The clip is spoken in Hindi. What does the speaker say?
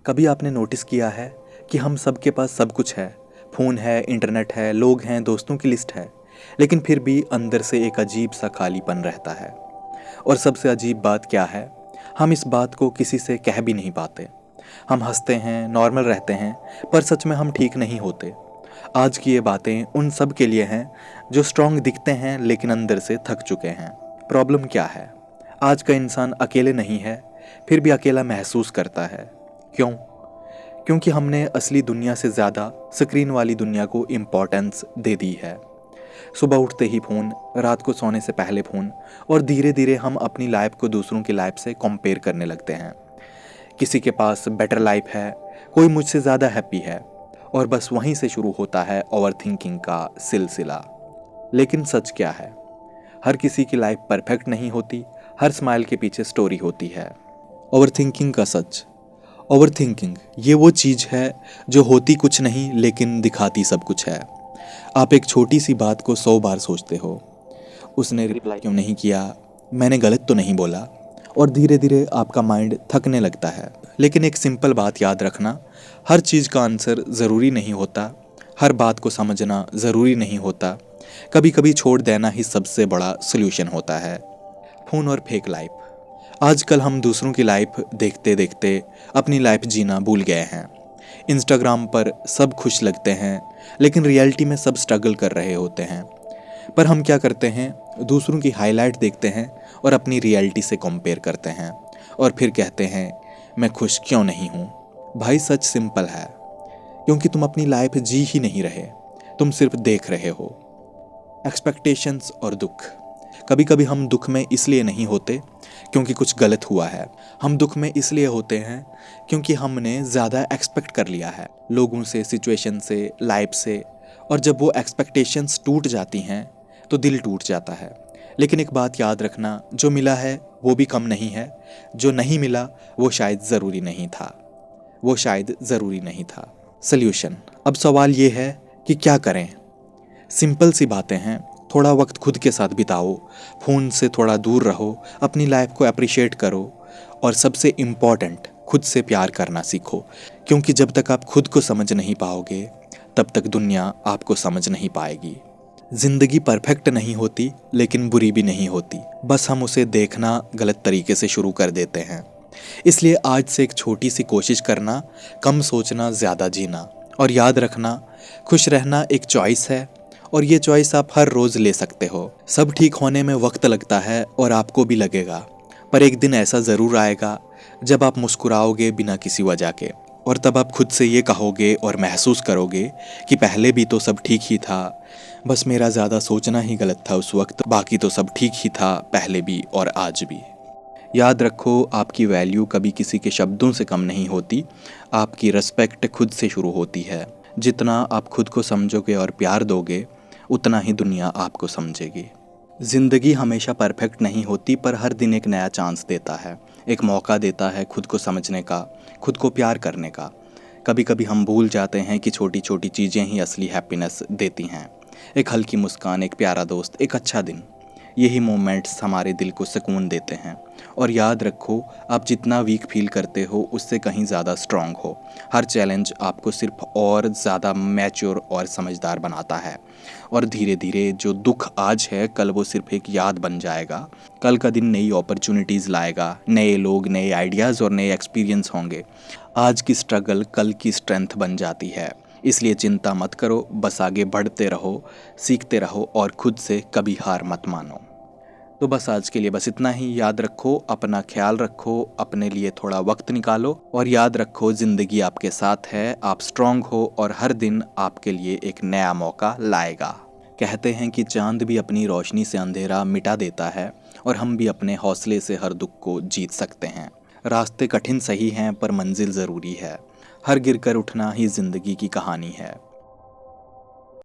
कभी आपने नोटिस किया है कि हम सबके पास सब कुछ है। फ़ोन है, इंटरनेट है, लोग हैं, दोस्तों की लिस्ट है, लेकिन फिर भी अंदर से एक अजीब सा खालीपन रहता है। और सबसे अजीब बात क्या है, हम इस बात को किसी से कह भी नहीं पाते। हम हंसते हैं, नॉर्मल रहते हैं, पर सच में हम ठीक नहीं होते। आज की ये बातें उन सब के लिए हैं जो स्ट्रांग दिखते हैं लेकिन अंदर से थक चुके हैं। प्रॉब्लम क्या है? आज का इंसान अकेले नहीं है, फिर भी अकेला महसूस करता है। क्यों? क्योंकि हमने असली दुनिया से ज़्यादा स्क्रीन वाली दुनिया को इम्पोर्टेंस दे दी है। सुबह उठते ही फ़ोन, रात को सोने से पहले फ़ोन, और धीरे धीरे हम अपनी लाइफ को दूसरों की लाइफ से कंपेयर करने लगते हैं। किसी के पास बेटर लाइफ है, कोई मुझसे ज़्यादा हैप्पी है, और बस वहीं से शुरू होता है ओवर थिंकिंग का सिलसिला। लेकिन सच क्या है? हर किसी की लाइफ परफेक्ट नहीं होती, हर स्माइल के पीछे स्टोरी होती है। ओवर थिंकिंग का सच। ओवर थिंकिंग ये वो चीज़ है जो होती कुछ नहीं लेकिन दिखाती सब कुछ है। आप एक छोटी सी बात को 100 बार सोचते हो, उसने रिप्लाई क्यों नहीं किया, मैंने गलत तो नहीं बोला, और धीरे धीरे आपका माइंड थकने लगता है। लेकिन एक सिंपल बात याद रखना, हर चीज़ का आंसर ज़रूरी नहीं होता, हर बात को समझना ज़रूरी नहीं होता, कभी कभी छोड़ देना ही सबसे बड़ा सोल्यूशन होता है। फ़ोन और फेक लाइफ। आजकल हम दूसरों की लाइफ देखते देखते अपनी लाइफ जीना भूल गए हैं। इंस्टाग्राम पर सब खुश लगते हैं, लेकिन रियलिटी में सब स्ट्रगल कर रहे होते हैं। पर हम क्या करते हैं, दूसरों की हाईलाइट देखते हैं और अपनी रियलिटी से कंपेयर करते हैं, और फिर कहते हैं मैं खुश क्यों नहीं हूँ। भाई सच सिंपल है, क्योंकि तुम अपनी लाइफ जी ही नहीं रहे, तुम सिर्फ देख रहे हो। एक्सपेक्टेशंस और दुख। कभी कभी हम दुख में इसलिए नहीं होते क्योंकि कुछ गलत हुआ है, हम दुख में इसलिए होते हैं क्योंकि हमने ज़्यादा एक्सपेक्ट कर लिया है लोगों से, सिचुएशन से, लाइफ से। और जब वो एक्सपेक्टेशंस टूट जाती हैं तो दिल टूट जाता है। लेकिन एक बात याद रखना, जो मिला है वो भी कम नहीं है, जो नहीं मिला वो शायद ज़रूरी नहीं था, वो शायद ज़रूरी नहीं था। सल्यूशन। अब सवाल ये है कि क्या करें। सिंपल सी बातें हैं। थोड़ा वक्त खुद के साथ बिताओ, फ़ोन से थोड़ा दूर रहो, अपनी लाइफ को अप्रिशिएट करो, और सबसे इम्पॉर्टेंट, खुद से प्यार करना सीखो। क्योंकि जब तक आप खुद को समझ नहीं पाओगे तब तक दुनिया आपको समझ नहीं पाएगी। ज़िंदगी परफेक्ट नहीं होती लेकिन बुरी भी नहीं होती, बस हम उसे देखना गलत तरीके से शुरू कर देते हैं। इसलिए आज से एक छोटी सी कोशिश करना, कम सोचना, ज़्यादा जीना। और याद रखना, खुश रहना एक चॉइस है, और ये चॉइस आप हर रोज़ ले सकते हो। सब ठीक होने में वक्त लगता है और आपको भी लगेगा, पर एक दिन ऐसा ज़रूर आएगा जब आप मुस्कुराओगे बिना किसी वजह के, और तब आप खुद से ये कहोगे और महसूस करोगे कि पहले भी तो सब ठीक ही था, बस मेरा ज़्यादा सोचना ही गलत था उस वक्त, बाकी तो सब ठीक ही था पहले भी और आज भी। याद रखो, आपकी वैल्यू कभी किसी के शब्दों से कम नहीं होती, आपकी रिस्पेक्ट खुद से शुरू होती है। जितना आप खुद को समझोगे और प्यार दोगे, उतना ही दुनिया आपको समझेगी। ज़िंदगी हमेशा परफेक्ट नहीं होती, पर हर दिन एक नया चांस देता है, एक मौका देता है खुद को समझने का, खुद को प्यार करने का। कभी कभी हम भूल जाते हैं कि छोटी छोटी चीज़ें ही असली हैप्पीनेस देती हैं। एक हल्की मुस्कान, एक प्यारा दोस्त, एक अच्छा दिन, यही मोमेंट्स हमारे दिल को सुकून देते हैं। और याद रखो, आप जितना वीक फील करते हो उससे कहीं ज़्यादा स्ट्रांग हो। हर चैलेंज आपको सिर्फ और ज़्यादा मैच्योर और समझदार बनाता है। और धीरे धीरे जो दुख आज है, कल वो सिर्फ एक याद बन जाएगा। कल का दिन नई अपॉर्चुनिटीज़ लाएगा, नए लोग, नए आइडियाज़ और नए एक्सपीरियंस होंगे। आज की स्ट्रगल कल की स्ट्रेंथ बन जाती है। इसलिए चिंता मत करो, बस आगे बढ़ते रहो, सीखते रहो, और खुद से कभी हार मत मानो। तो बस आज के लिए बस इतना ही। याद रखो, अपना ख्याल रखो, अपने लिए थोड़ा वक्त निकालो, और याद रखो ज़िंदगी आपके साथ है, आप स्ट्रांग हो, और हर दिन आपके लिए एक नया मौका लाएगा। कहते हैं कि चांद भी अपनी रोशनी से अंधेरा मिटा देता है, और हम भी अपने हौसले से हर दुख को जीत सकते हैं। रास्ते कठिन सही हैं, पर मंजिल ज़रूरी है। हर गिरकर उठना ही ज़िंदगी की कहानी है।